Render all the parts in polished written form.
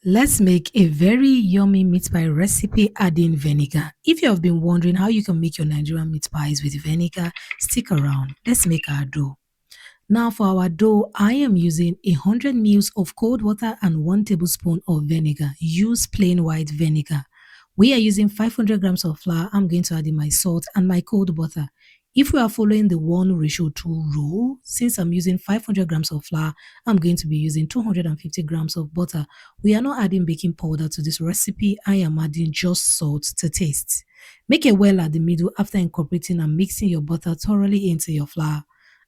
Let's make a very yummy meat pie recipe adding vinegar. If you have been wondering how you can make your Nigerian meat pies with vinegar, stick around. Let's make our dough. Now for our dough, I am using 100 ml of cold water and 1 tablespoon of vinegar. Use plain white vinegar. We are using 500 grams of flour. I'm going to add in my salt and my cold butter. If we are following the 1:2 rule, since I'm using 500 grams of flour, I'm going to be using 250 grams of butter. We are not adding baking powder to this recipe. I am adding just salt to taste. Make a well at the middle after incorporating and mixing your butter thoroughly into your flour.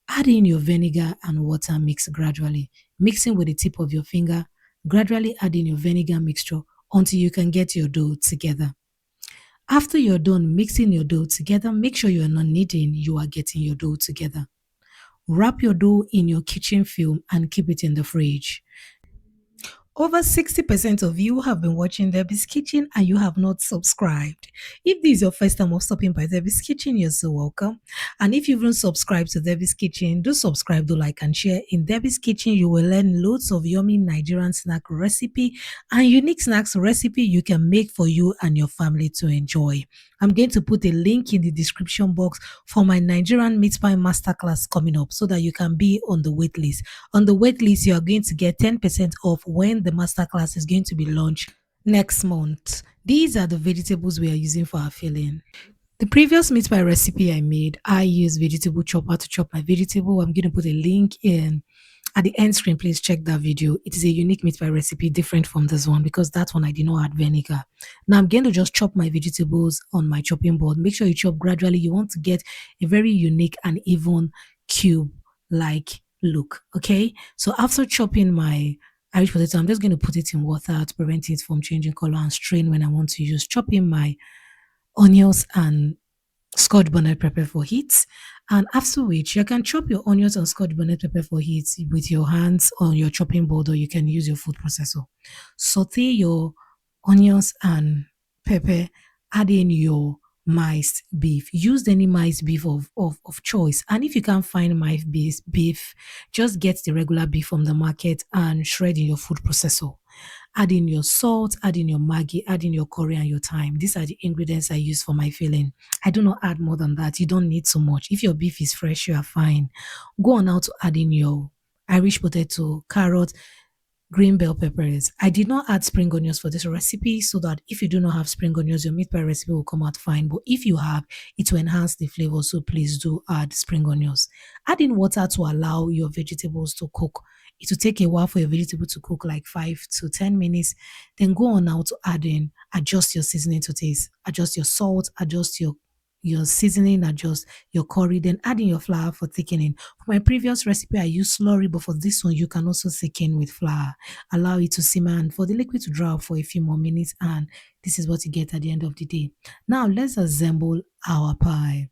Add in your vinegar and water, mix gradually, mixing with the tip of your finger. Gradually add in your vinegar mixture until you can get your dough together. After you're done mixing your dough together, make sure you are not kneading, you are getting your dough together. Wrap your dough in your kitchen film and keep it in the fridge. Over 60% of you have been watching Debbie's Kitchen and you have not subscribed. If this is your first time of stopping by Debbie's Kitchen, you're so welcome. And if you haven't subscribed to Debbie's Kitchen, do subscribe, do like and share. In Debbie's Kitchen, you will learn loads of yummy Nigerian snack recipe and unique snacks recipe you can make for you and your family to enjoy. I'm going to put a link in the description box for my Nigerian meat pie masterclass coming up so that you can be on the wait list. On the wait list, you are going to get 10% off when the masterclass is going to be launched next month. These are the vegetables we are using for our filling. The previous meat pie recipe I made, I used vegetable chopper to chop my vegetable. I'm going to put a link in at the end screen. Please check that video. It is a unique meat pie recipe different from this one because that one I did not add vinegar. Now I'm going to just chop my vegetables on my chopping board. Make sure you chop gradually. You want to get a very unique and even cube like look. Okay, so after chopping my Irish potato, I'm just going to put it in water to prevent it from changing color and strain when I want to use. Chopping my onions and scotch bonnet pepper for heat. And after which, you can chop your onions and scotch bonnet pepper for heat with your hands on your chopping board, or you can use your food processor. Saute your onions and pepper, add in your miced beef. Use any miced beef of choice. And if you can't find miced beef, just get the regular beef from the market and shred in your food processor. Add in your salt, add in your Maggi, add in your curry and your thyme. These are the ingredients I use for my filling. I do not add more than that. You don't need so much. If your beef is fresh, you are fine. Go on now to add in your Irish potato, carrot, green bell peppers. I did not add spring onions for this recipe so that if you do not have spring onions, your meat pie recipe will come out fine. But if you have, it will enhance the flavor. So please do add spring onions. Add in water to allow your vegetables to cook. It will take a while for your vegetable to cook, like 5 to 10 minutes. Then go on now to add in, adjust your seasoning to taste, adjust your salt, adjust your seasoning, adjust your curry, then add in your flour for thickening. For my previous recipe, I used slurry, but for this one, you can also thicken with flour. Allow it to simmer and for the liquid to dry up for a few more minutes, and this is what you get at the end of the day. Now let's assemble our pie.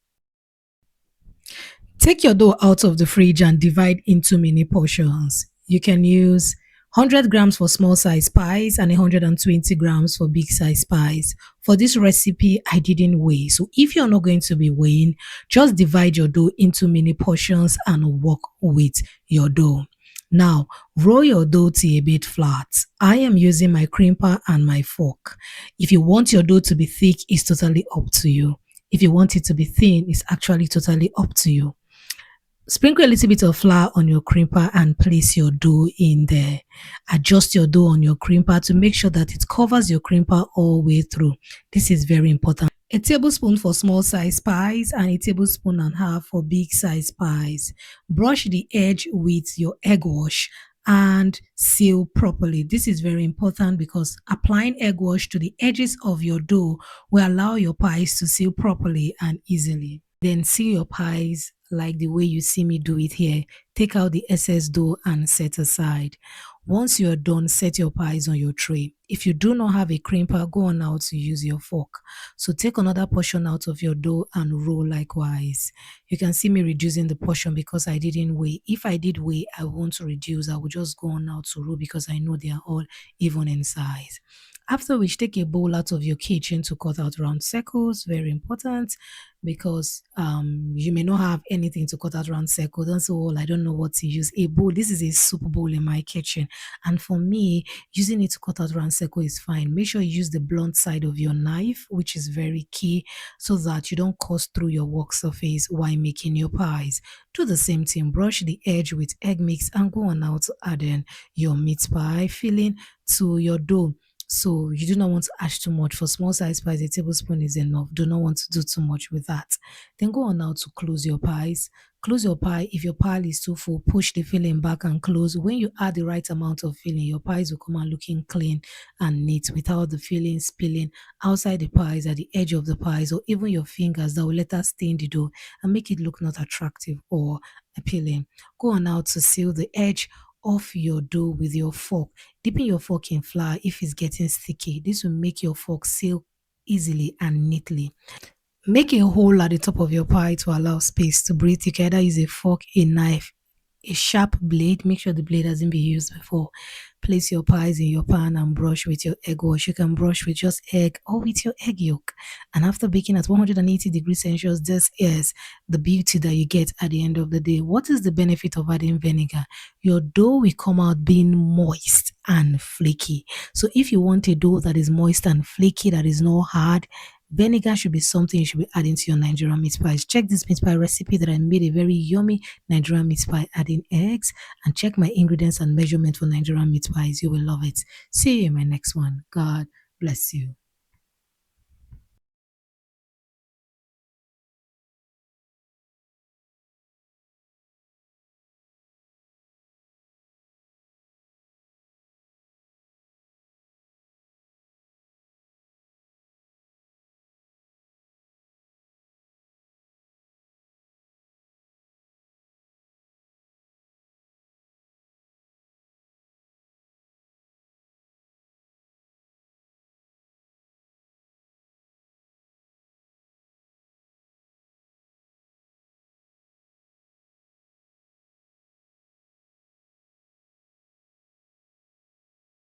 Take your dough out of the fridge and divide into mini portions. You can use 100 grams for small size pies and 120 grams for big size pies. For this recipe, I didn't weigh. So if you're not going to be weighing, just divide your dough into mini portions and work with your dough. Now, roll your dough to a bit flat. I am using my crimper and my fork. If you want your dough to be thick, it's totally up to you. If you want it to be thin, it's actually totally up to you. Sprinkle a little bit of flour on your crimper and place your dough in there. Adjust your dough on your crimper to make sure that it covers your crimper all the way through. This is very important. A tablespoon for small size pies and a tablespoon and a half for big size pies. Brush the edge with your egg wash and seal properly. This is very important because applying egg wash to the edges of your dough will allow your pies to seal properly and easily. Then seal your pies like the way you see me do it here. Take out the excess dough and set aside. Once you are done, set your pies on your tray. If you do not have a crimper, go on now to use your fork. So take another portion out of your dough and roll likewise. You can see me reducing the portion because I didn't weigh. If I did weigh, I won't reduce. I will just go on now to roll because I know they are all even in size. After which, take a bowl out of your kitchen to cut out round circles. Very important, because you may not have anything to cut out round circles. Don't say, "Oh, I don't know what to use." A bowl. This is a soup bowl in my kitchen, and for me, using it to cut out round circle is fine. Make sure you use the blunt side of your knife, which is very key, so that you don't cut through your work surface while making your pies. Do the same thing. Brush the edge with egg mix and go on now to add in your meat pie filling to your dough. So you do not want to add too much. For small size pies, a tablespoon is enough. Do not want to do too much with that. Then go on now to close your pies. Close your pie. If your pie is too full, push the filling back and close. When you add the right amount of filling, your pies will come out looking clean and neat without the filling spilling outside the pies, at the edge of the pies, or even your fingers that will later stain the dough and make it look not attractive or appealing. Go on now to seal the edge of your dough with your fork, dipping your fork in flour if it's getting sticky. This will make your fork seal easily and neatly. Make a hole at the top of your pie to allow space to breathe. You can either use a fork, a knife, a sharp blade. Make sure the blade hasn't been used before. Place your pies in your pan and brush with your egg wash. You can brush with just egg or with your egg yolk. And after baking at 180 degrees Celsius, this is the beauty that you get at the end of the day. What is the benefit of adding vinegar? Your dough will come out being moist and flaky. So if you want a dough that is moist and flaky, that is not hard, vinegar should be something you should be adding to your Nigerian meat pies. Check this meat pie recipe that I made, a very yummy Nigerian meat pie adding eggs, and check my ingredients and measurement for Nigerian meat pies. You will love it. See you in my next one. God bless you.